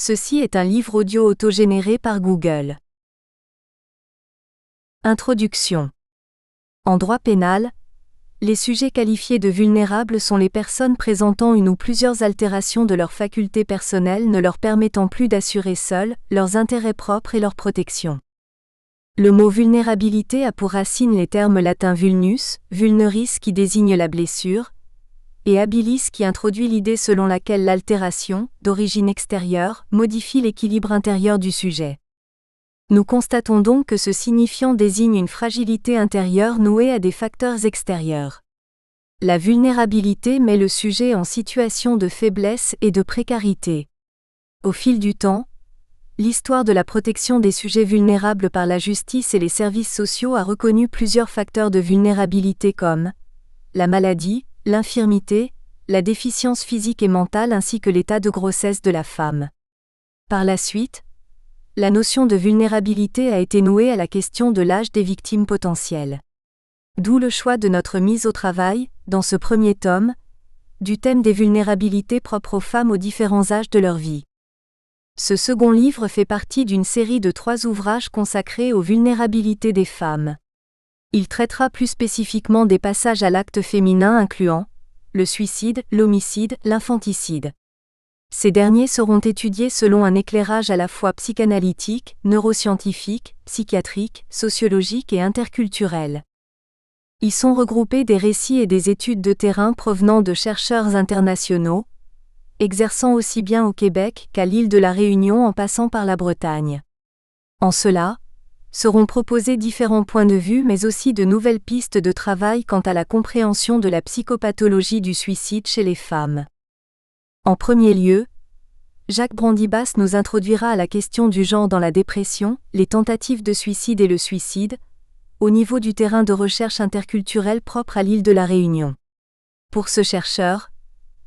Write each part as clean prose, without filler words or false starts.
Ceci est un livre audio autogénéré par Google. Introduction. En droit pénal, les sujets qualifiés de vulnérables sont les personnes présentant une ou plusieurs altérations de leurs facultés personnelles ne leur permettant plus d'assurer seuls leurs intérêts propres et leur protection. Le mot vulnérabilité a pour racine les termes latins vulnus, vulneris qui désigne la blessure, et habilis qui introduit l'idée selon laquelle l'altération, d'origine extérieure, modifie l'équilibre intérieur du sujet. Nous constatons donc que ce signifiant désigne une fragilité intérieure nouée à des facteurs extérieurs. La vulnérabilité met le sujet en situation de faiblesse et de précarité. Au fil du temps, l'histoire de la protection des sujets vulnérables par la justice et les services sociaux a reconnu plusieurs facteurs de vulnérabilité comme la maladie, l'infirmité, la déficience physique et mentale ainsi que l'état de grossesse de la femme. Par la suite, la notion de vulnérabilité a été nouée à la question de l'âge des victimes potentielles. D'où le choix de notre mise au travail, dans ce premier tome, du thème des vulnérabilités propres aux femmes aux différents âges de leur vie. Ce second livre fait partie d'une série de 3 ouvrages consacrés aux vulnérabilités des femmes. Il traitera plus spécifiquement des passages à l'acte féminin incluant le suicide, l'homicide, l'infanticide. Ces derniers seront étudiés selon un éclairage à la fois psychanalytique, neuroscientifique, psychiatrique, sociologique et interculturel. Y sont regroupés des récits et des études de terrain provenant de chercheurs internationaux, exerçant aussi bien au Québec qu'à l'île de la Réunion en passant par la Bretagne. En cela, seront proposés différents points de vue mais aussi de nouvelles pistes de travail quant à la compréhension de la psychopathologie du suicide chez les femmes. En premier lieu, Jacques Brandibas nous introduira à la question du genre dans la dépression, les tentatives de suicide et le suicide, au niveau du terrain de recherche interculturel propre à l'île de la Réunion. Pour ce chercheur,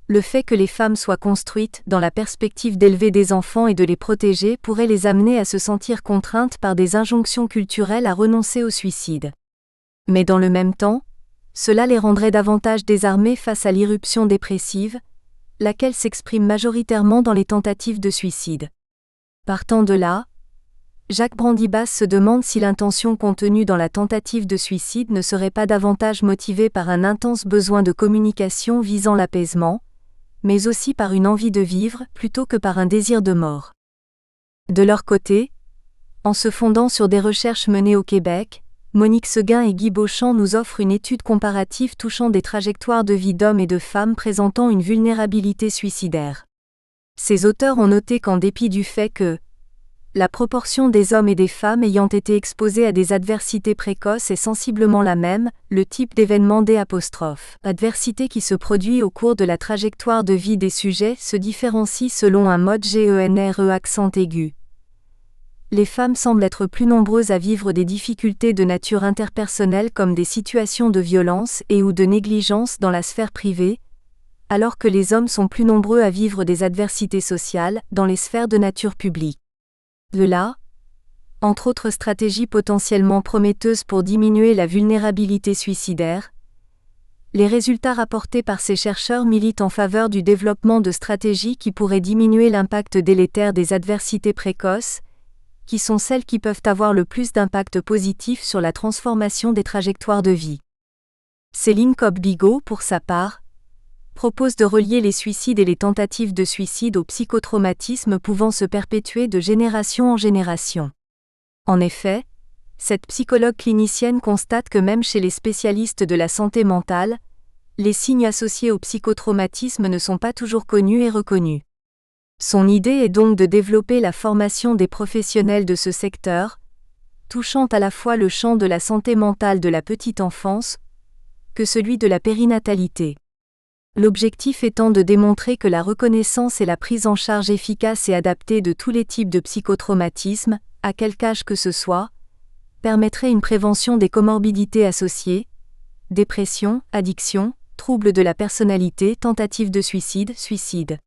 le fait que les femmes soient construites dans la perspective d'élever des enfants et de les protéger pourrait les amener à se sentir contraintes par des injonctions culturelles à renoncer au suicide. Mais dans le même temps, cela les rendrait davantage désarmées face à l'irruption dépressive, laquelle s'exprime majoritairement dans les tentatives de suicide. Partant de là, Jacques Brandibas se demande si l'intention contenue dans la tentative de suicide ne serait pas davantage motivée par un intense besoin de communication visant l'apaisement, mais aussi par une envie de vivre plutôt que par un désir de mort. De leur côté, en se fondant sur des recherches menées au Québec, Monique Seguin et Guy Beauchamp nous offrent une étude comparative touchant des trajectoires de vie d'hommes et de femmes présentant une vulnérabilité suicidaire. Ces auteurs ont noté qu'en dépit du fait que la proportion des hommes et des femmes ayant été exposés à des adversités précoces est sensiblement la même, le type d'événement d'adversité qui se produit au cours de la trajectoire de vie des sujets se différencie selon un mode GENRE accent aigu. Les femmes semblent être plus nombreuses à vivre des difficultés de nature interpersonnelle comme des situations de violence et ou de négligence dans la sphère privée, alors que les hommes sont plus nombreux à vivre des adversités sociales dans les sphères de nature publique. De là, entre autres stratégies potentiellement prometteuses pour diminuer la vulnérabilité suicidaire, les résultats rapportés par ces chercheurs militent en faveur du développement de stratégies qui pourraient diminuer l'impact délétère des adversités précoces, qui sont celles qui peuvent avoir le plus d'impact positif sur la transformation des trajectoires de vie. Céline Cobb-Bigot, pour sa part, propose de relier les suicides et les tentatives de suicide au psychotraumatisme pouvant se perpétuer de génération en génération. En effet, cette psychologue clinicienne constate que même chez les spécialistes de la santé mentale, les signes associés au psychotraumatisme ne sont pas toujours connus et reconnus. Son idée est donc de développer la formation des professionnels de ce secteur, touchant à la fois le champ de la santé mentale de la petite enfance que celui de la périnatalité. L'objectif étant de démontrer que la reconnaissance et la prise en charge efficace et adaptée de tous les types de psychotraumatismes, à quelque âge que ce soit, permettrait une prévention des comorbidités associées, dépression, addiction, troubles de la personnalité, tentative de suicide, suicide.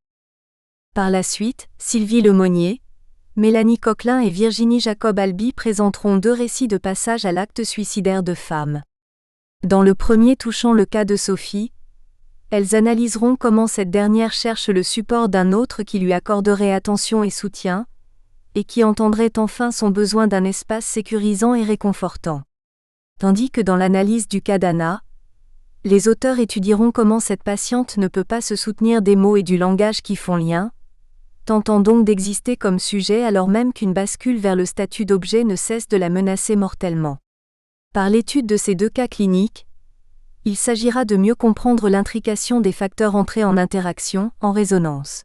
Par la suite, Sylvie Lemonnier, Mélanie Coquelin et Virginie Jacob-Albi présenteront 2 récits de passage à l'acte suicidaire de femmes. Dans le premier touchant le cas de Sophie, elles analyseront comment cette dernière cherche le support d'un autre qui lui accorderait attention et soutien, et qui entendrait enfin son besoin d'un espace sécurisant et réconfortant. Tandis que dans l'analyse du cas d'Anna, les auteurs étudieront comment cette patiente ne peut pas se soutenir des mots et du langage qui font lien, tentant donc d'exister comme sujet alors même qu'une bascule vers le statut d'objet ne cesse de la menacer mortellement. Par l'étude de ces deux cas cliniques, il s'agira de mieux comprendre l'intrication des facteurs entrés en interaction, en résonance.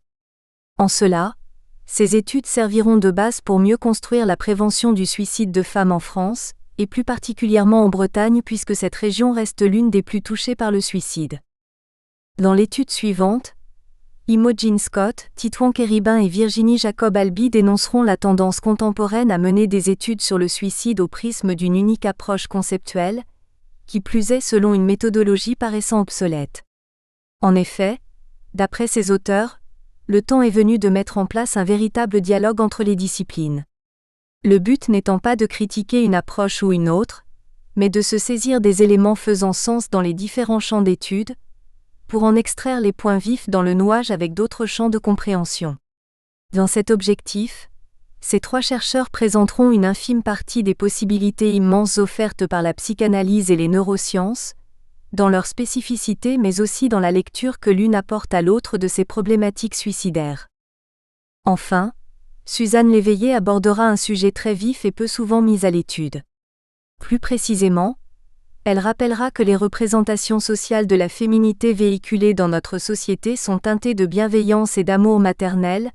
En cela, ces études serviront de base pour mieux construire la prévention du suicide de femmes en France, et plus particulièrement en Bretagne puisque cette région reste l'une des plus touchées par le suicide. Dans l'étude suivante, Imogen Scott, Titouan Kéribin et Virginie Jacob-Albi dénonceront la tendance contemporaine à mener des études sur le suicide au prisme d'une unique approche conceptuelle, qui plus est selon une méthodologie paraissant obsolète. En effet, d'après ces auteurs, le temps est venu de mettre en place un véritable dialogue entre les disciplines. Le but n'étant pas de critiquer une approche ou une autre, mais de se saisir des éléments faisant sens dans les différents champs d'études, pour en extraire les points vifs dans le nouage avec d'autres champs de compréhension. Dans cet objectif, ces trois chercheurs présenteront une infime partie des possibilités immenses offertes par la psychanalyse et les neurosciences, dans leur spécificité mais aussi dans la lecture que l'une apporte à l'autre de ces problématiques suicidaires. Enfin, Suzanne Léveillé abordera un sujet très vif et peu souvent mis à l'étude. Plus précisément, elle rappellera que les représentations sociales de la féminité véhiculées dans notre société sont teintées de bienveillance et d'amour maternel,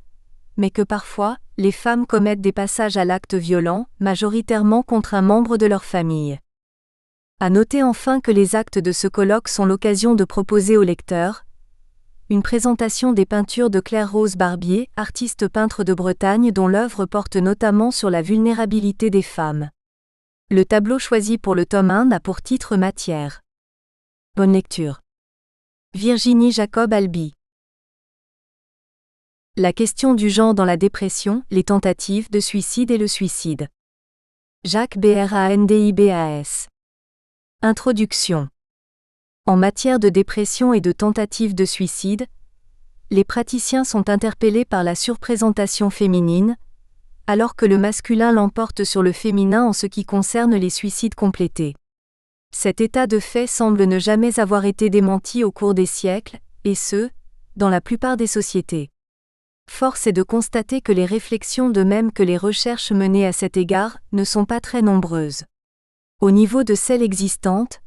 mais que parfois, les femmes commettent des passages à l'acte violent, majoritairement contre un membre de leur famille. À noter enfin que les actes de ce colloque sont l'occasion de proposer au lecteur une présentation des peintures de Claire-Rose Barbier, artiste peintre de Bretagne dont l'œuvre porte notamment sur la vulnérabilité des femmes. Le tableau choisi pour le tome 1 a pour titre Matière. Bonne lecture. Virginie Jacob-Albi. La question du genre dans la dépression, les tentatives de suicide et le suicide. Jacques Brandibas. Introduction. En matière de dépression et de tentatives de suicide, les praticiens sont interpellés par la surprésentation féminine, alors que le masculin l'emporte sur le féminin en ce qui concerne les suicides complétés. Cet état de fait semble ne jamais avoir été démenti au cours des siècles, et ce, dans la plupart des sociétés. Force est de constater que les réflexions de même que les recherches menées à cet égard ne sont pas très nombreuses. Au niveau de celles existantes,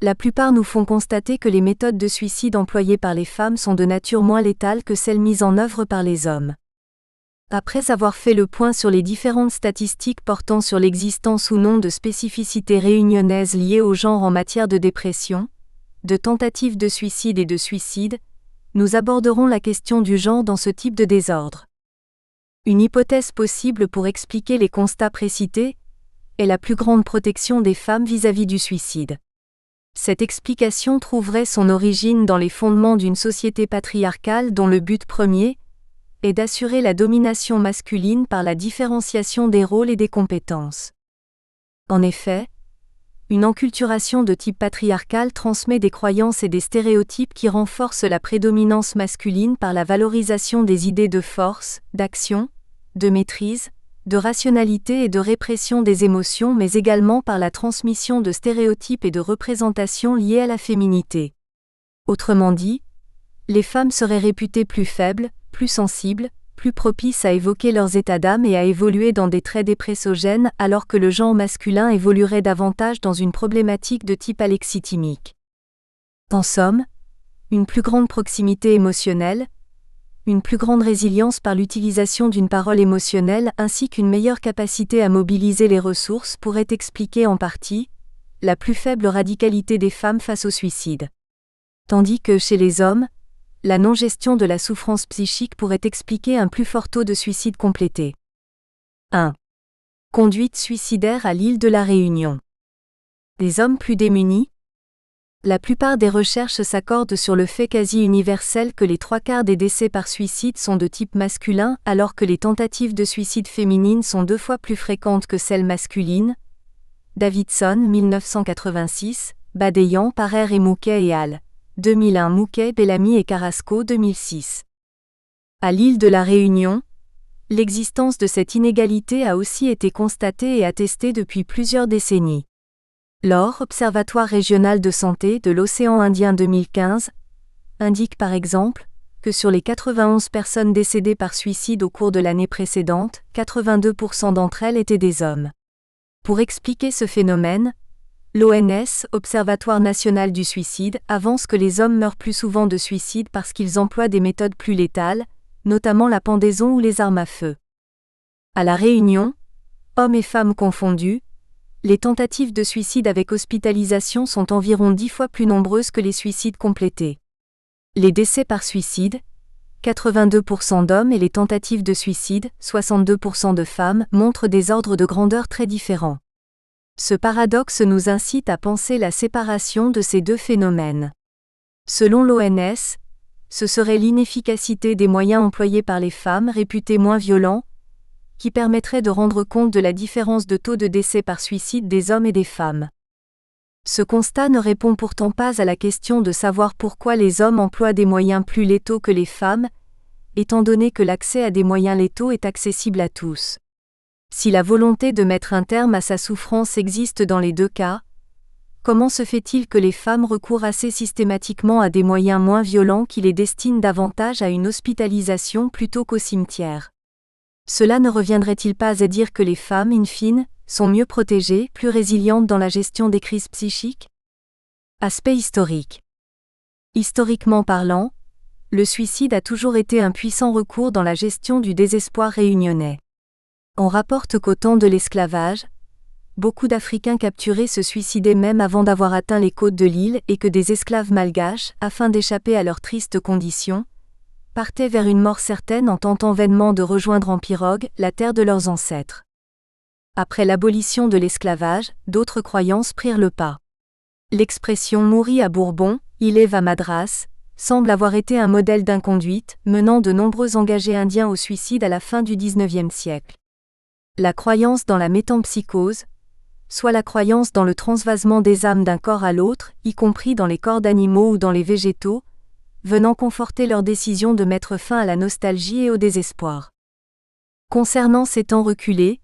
la plupart nous font constater que les méthodes de suicide employées par les femmes sont de nature moins létales que celles mises en œuvre par les hommes. Après avoir fait le point sur les différentes statistiques portant sur l'existence ou non de spécificités réunionnaises liées au genre en matière de dépression, de tentatives de suicide et de suicide, nous aborderons la question du genre dans ce type de désordre. Une hypothèse possible pour expliquer les constats précités est la plus grande protection des femmes vis-à-vis du suicide. Cette explication trouverait son origine dans les fondements d'une société patriarcale dont le but premier est d'assurer la domination masculine par la différenciation des rôles et des compétences. En effet, une enculturation de type patriarcal transmet des croyances et des stéréotypes qui renforcent la prédominance masculine par la valorisation des idées de force, d'action, de maîtrise, de rationalité et de répression des émotions mais également par la transmission de stéréotypes et de représentations liées à la féminité. Autrement dit, les femmes seraient réputées plus faibles, plus sensibles, plus propices à évoquer leurs états d'âme et à évoluer dans des traits dépressogènes alors que le genre masculin évoluerait davantage dans une problématique de type alexithymique. En somme, une plus grande proximité émotionnelle, une plus grande résilience par l'utilisation d'une parole émotionnelle ainsi qu'une meilleure capacité à mobiliser les ressources pourraient expliquer en partie la plus faible radicalité des femmes face au suicide. Tandis que chez les hommes, la non-gestion de la souffrance psychique pourrait expliquer un plus fort taux de suicide complété. 1. Conduite suicidaire à l'île de la Réunion. Les hommes plus démunis. La plupart des recherches s'accordent sur le fait quasi universel que les 3/4 des décès par suicide sont de type masculin alors que les tentatives de suicide féminines sont 2 fois plus fréquentes que celles masculines. Davidson, 1986, Badayan, Parer et Mouquet et al. 2001 Mouquet, Bellamy et Carrasco 2006. À l'île de la Réunion, l'existence de cette inégalité a aussi été constatée et attestée depuis plusieurs décennies. L'ORE, Observatoire régional de santé de l'océan Indien 2015, indique par exemple que sur les 91 personnes décédées par suicide au cours de l'année précédente, 82% d'entre elles étaient des hommes. Pour expliquer ce phénomène, l'ONS, Observatoire national du suicide, avance que les hommes meurent plus souvent de suicide parce qu'ils emploient des méthodes plus létales, notamment la pendaison ou les armes à feu. À La Réunion, hommes et femmes confondus, les tentatives de suicide avec hospitalisation sont environ 10 fois plus nombreuses que les suicides complétés. Les décès par suicide, 82% d'hommes et les tentatives de suicide, 62% de femmes, montrent des ordres de grandeur très différents. Ce paradoxe nous incite à penser la séparation de ces deux phénomènes. Selon l'ONS, ce serait l'inefficacité des moyens employés par les femmes réputées moins violents, qui permettrait de rendre compte de la différence de taux de décès par suicide des hommes et des femmes. Ce constat ne répond pourtant pas à la question de savoir pourquoi les hommes emploient des moyens plus létaux que les femmes, étant donné que l'accès à des moyens létaux est accessible à tous. Si la volonté de mettre un terme à sa souffrance existe dans les deux cas, comment se fait-il que les femmes recourent assez systématiquement à des moyens moins violents qui les destinent davantage à une hospitalisation plutôt qu'au cimetière ? Cela ne reviendrait-il pas à dire que les femmes, in fine, sont mieux protégées, plus résilientes dans la gestion des crises psychiques ? Aspect historique. Historiquement parlant, le suicide a toujours été un puissant recours dans la gestion du désespoir réunionnais. On rapporte qu'au temps de l'esclavage, beaucoup d'Africains capturés se suicidaient même avant d'avoir atteint les côtes de l'île et que des esclaves malgaches, afin d'échapper à leurs tristes conditions, partaient vers une mort certaine en tentant vainement de rejoindre en pirogue la terre de leurs ancêtres. Après l'abolition de l'esclavage, d'autres croyances prirent le pas. L'expression « mourir à Bourbon, il est à Madras » semble avoir été un modèle d'inconduite, menant de nombreux engagés indiens au suicide à la fin du XIXe siècle. La croyance dans la métempsychose, soit la croyance dans le transvasement des âmes d'un corps à l'autre, y compris dans les corps d'animaux ou dans les végétaux, venant conforter leur décision de mettre fin à la nostalgie et au désespoir. Concernant ces temps reculés,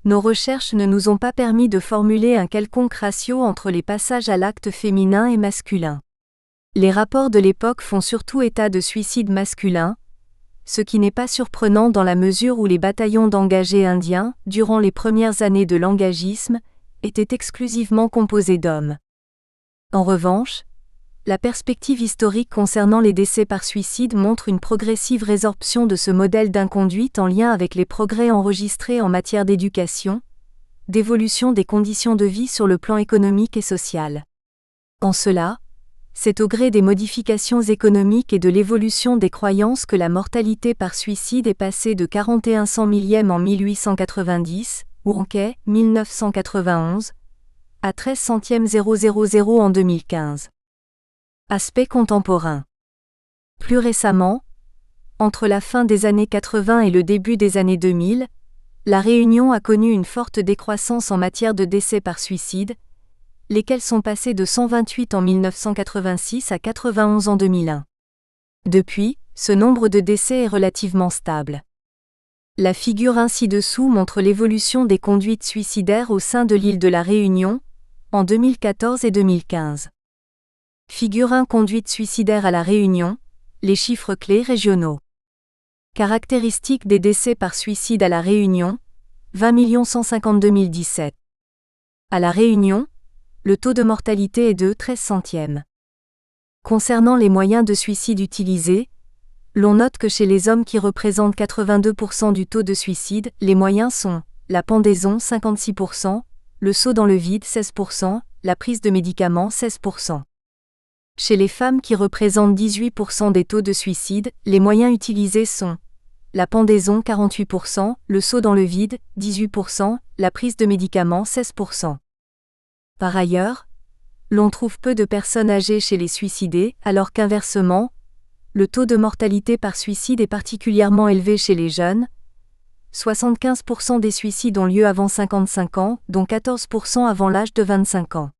nos recherches ne nous ont pas permis de formuler un quelconque ratio entre les passages à l'acte féminin et masculin. Les rapports de l'époque font surtout état de suicide masculin, ce qui n'est pas surprenant dans la mesure où les bataillons d'engagés indiens, durant les premières années de l'engagisme, étaient exclusivement composés d'hommes. En revanche, la perspective historique concernant les décès par suicide montre une progressive résorption de ce modèle d'inconduite en lien avec les progrès enregistrés en matière d'éducation, d'évolution des conditions de vie sur le plan économique et social. En cela, c'est au gré des modifications économiques et de l'évolution des croyances que la mortalité par suicide est passée de 41 cent-millième en 1890, ou en 1991, à 13 centièmes 000 en 2015. Aspect contemporain. Plus récemment, entre la fin des années 80 et le début des années 2000, La Réunion a connu une forte décroissance en matière de décès par suicide, lesquels sont passés de 128 en 1986 à 91 en 2001. Depuis, ce nombre de décès est relativement stable. La figure ci-dessous montre l'évolution des conduites suicidaires au sein de l'île de La Réunion, en 2014 et 2015. Figure 1 Conduite suicidaire à La Réunion, les chiffres clés régionaux. Caractéristiques des décès par suicide à La Réunion, 20 152 017. À La Réunion, le taux de mortalité est de 13 centièmes. Concernant les moyens de suicide utilisés, l'on note que chez les hommes qui représentent 82% du taux de suicide, les moyens sont la pendaison 56%, le saut dans le vide 16%, la prise de médicaments 16%. Chez les femmes qui représentent 18% des taux de suicide, les moyens utilisés sont la pendaison 48%, le saut dans le vide 18%, la prise de médicaments 16%. Par ailleurs, l'on trouve peu de personnes âgées chez les suicidés, alors qu'inversement, le taux de mortalité par suicide est particulièrement élevé chez les jeunes. 75% des suicides ont lieu avant 55 ans, dont 14% avant l'âge de 25 ans.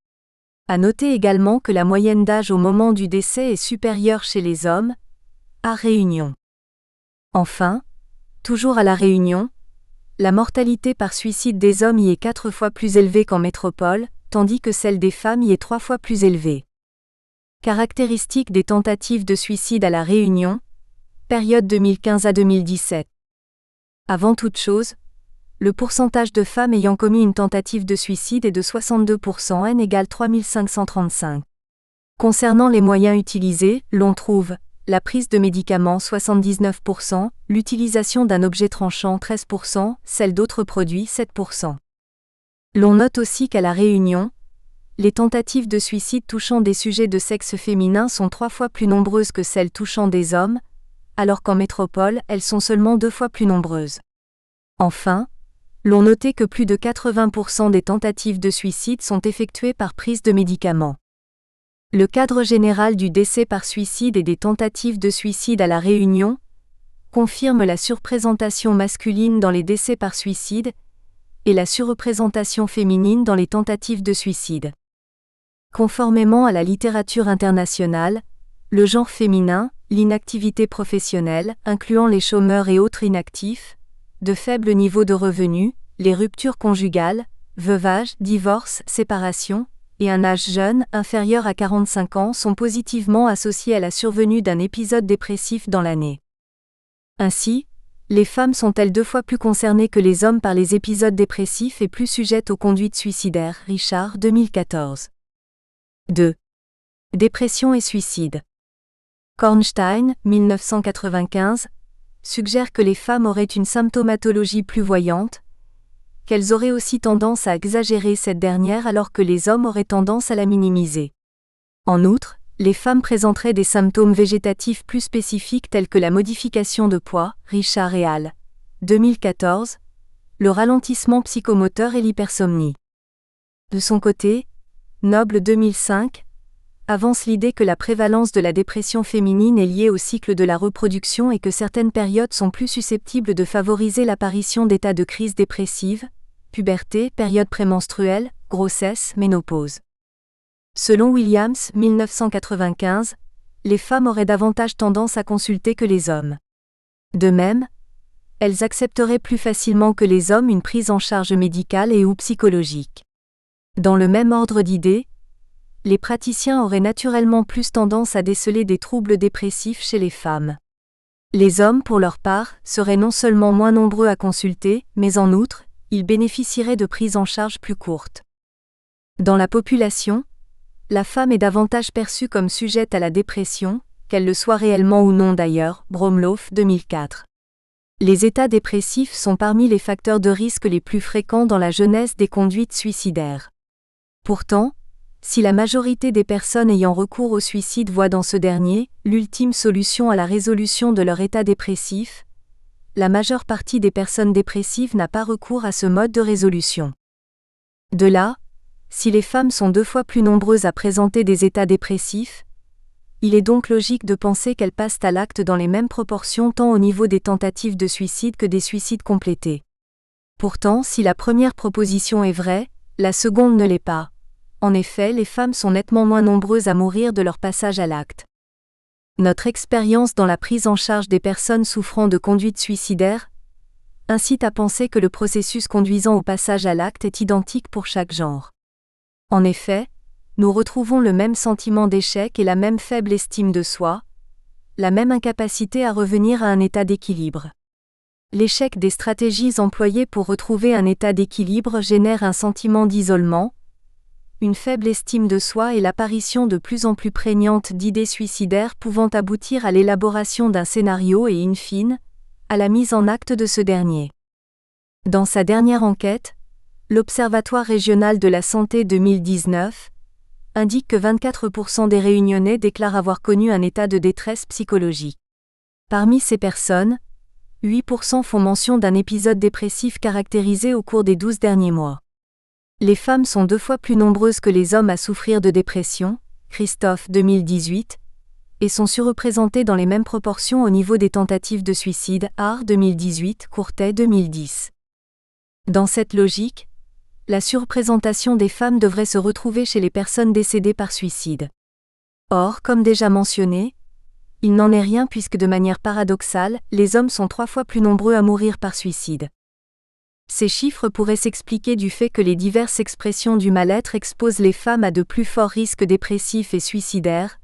À noter également que la moyenne d'âge au moment du décès est supérieure chez les hommes, à Réunion. Enfin, toujours à La Réunion, la mortalité par suicide des hommes y est 4 fois plus élevée qu'en métropole, tandis que celle des femmes y est 3 fois plus élevée. Caractéristiques des tentatives de suicide à La Réunion, période 2015 à 2017. Avant toute chose, le pourcentage de femmes ayant commis une tentative de suicide est de 62%, n égale 3535. Concernant les moyens utilisés, l'on trouve la prise de médicaments 79%, l'utilisation d'un objet tranchant 13%, celle d'autres produits 7%. L'on note aussi qu'à La Réunion, les tentatives de suicide touchant des sujets de sexe féminin sont 3 fois plus nombreuses que celles touchant des hommes, alors qu'en métropole, elles sont seulement 2 fois plus nombreuses. Enfin, l'on notait que plus de 80% des tentatives de suicide sont effectuées par prise de médicaments. Le cadre général du décès par suicide et des tentatives de suicide à La Réunion confirme la surreprésentation masculine dans les décès par suicide et la surreprésentation féminine dans les tentatives de suicide. Conformément à la littérature internationale, le genre féminin, l'inactivité professionnelle, incluant les chômeurs et autres inactifs, de faible niveau de revenus, les ruptures conjugales, veuvage, divorce, séparation, et un âge jeune, inférieur à 45 ans sont positivement associés à la survenue d'un épisode dépressif dans l'année. Ainsi, les femmes sont-elles 2 fois plus concernées que les hommes par les épisodes dépressifs et plus sujettes aux conduites suicidaires, Richard 2014. 2. Dépression et suicide. Kornstein, 1995, suggère que les femmes auraient une symptomatologie plus voyante, qu'elles auraient aussi tendance à exagérer cette dernière alors que les hommes auraient tendance à la minimiser. En outre, les femmes présenteraient des symptômes végétatifs plus spécifiques tels que la modification de poids, Richard et al. 2014, le ralentissement psychomoteur et l'hypersomnie. De son côté, Noble 2005, avance l'idée que la prévalence de la dépression féminine est liée au cycle de la reproduction et que certaines périodes sont plus susceptibles de favoriser l'apparition d'états de crise dépressive, puberté, période prémenstruelle, grossesse, ménopause. Selon Williams, 1995, les femmes auraient davantage tendance à consulter que les hommes. De même, elles accepteraient plus facilement que les hommes une prise en charge médicale et ou psychologique. Dans le même ordre d'idées, les praticiens auraient naturellement plus tendance à déceler des troubles dépressifs chez les femmes. Les hommes, pour leur part, seraient non seulement moins nombreux à consulter, mais en outre, ils bénéficieraient de prises en charge plus courtes. Dans la population, la femme est davantage perçue comme sujette à la dépression, qu'elle le soit réellement ou non d'ailleurs, Bromloff 2004. Les états dépressifs sont parmi les facteurs de risque les plus fréquents dans la jeunesse des conduites suicidaires. Pourtant, si la majorité des personnes ayant recours au suicide voient dans ce dernier l'ultime solution à la résolution de leur état dépressif, la majeure partie des personnes dépressives n'a pas recours à ce mode de résolution. De là, si les femmes sont 2 fois plus nombreuses à présenter des états dépressifs, il est donc logique de penser qu'elles passent à l'acte dans les mêmes proportions tant au niveau des tentatives de suicide que des suicides complétés. Pourtant, si la première proposition est vraie, la seconde ne l'est pas. En effet, les femmes sont nettement moins nombreuses à mourir de leur passage à l'acte. Notre expérience dans la prise en charge des personnes souffrant de conduite suicidaire incite à penser que le processus conduisant au passage à l'acte est identique pour chaque genre. En effet, nous retrouvons le même sentiment d'échec et la même faible estime de soi, la même incapacité à revenir à un état d'équilibre. L'échec des stratégies employées pour retrouver un état d'équilibre génère un sentiment d'isolement, une faible estime de soi et l'apparition de plus en plus prégnante d'idées suicidaires pouvant aboutir à l'élaboration d'un scénario et in fine, à la mise en acte de ce dernier. Dans sa dernière enquête, l'Observatoire régional de la santé 2019 indique que 24% des Réunionnais déclarent avoir connu un état de détresse psychologique. Parmi ces personnes, 8% font mention d'un épisode dépressif caractérisé au cours des 12 derniers mois. Les femmes sont 2 fois plus nombreuses que les hommes à souffrir de dépression, Christophe 2018, et sont surreprésentées dans les mêmes proportions au niveau des tentatives de suicide, Art 2018, Courtet 2010. Dans cette logique, la surreprésentation des femmes devrait se retrouver chez les personnes décédées par suicide. Or, comme déjà mentionné, il n'en est rien puisque de manière paradoxale, les hommes sont 3 fois plus nombreux à mourir par suicide. Ces chiffres pourraient s'expliquer du fait que les diverses expressions du mal-être exposent les femmes à de plus forts risques dépressifs et suicidaires,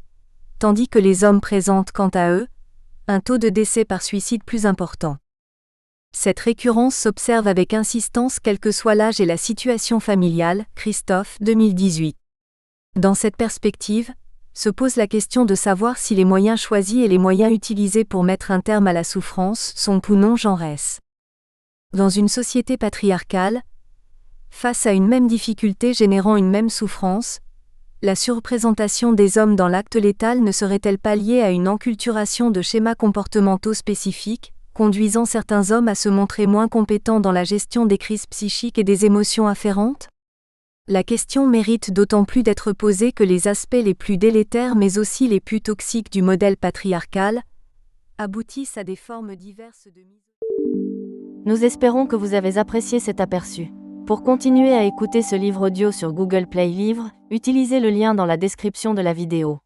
tandis que les hommes présentent quant à eux un taux de décès par suicide plus important. Cette récurrence s'observe avec insistance quel que soit l'âge et la situation familiale, Christophe, 2018. Dans cette perspective, se pose la question de savoir si les moyens choisis et les moyens utilisés pour mettre un terme à la souffrance sont ou non genrés. Dans une société patriarcale, face à une même difficulté générant une même souffrance, la surreprésentation des hommes dans l'acte létal ne serait-elle pas liée à une enculturation de schémas comportementaux spécifiques, conduisant certains hommes à se montrer moins compétents dans la gestion des crises psychiques et des émotions afférentes ? La question mérite d'autant plus d'être posée que les aspects les plus délétères mais aussi les plus toxiques du modèle patriarcal aboutissent à des formes diverses de mise. Nous espérons que vous avez apprécié cet aperçu. Pour continuer à écouter ce livre audio sur Google Play Livres, utilisez le lien dans la description de la vidéo.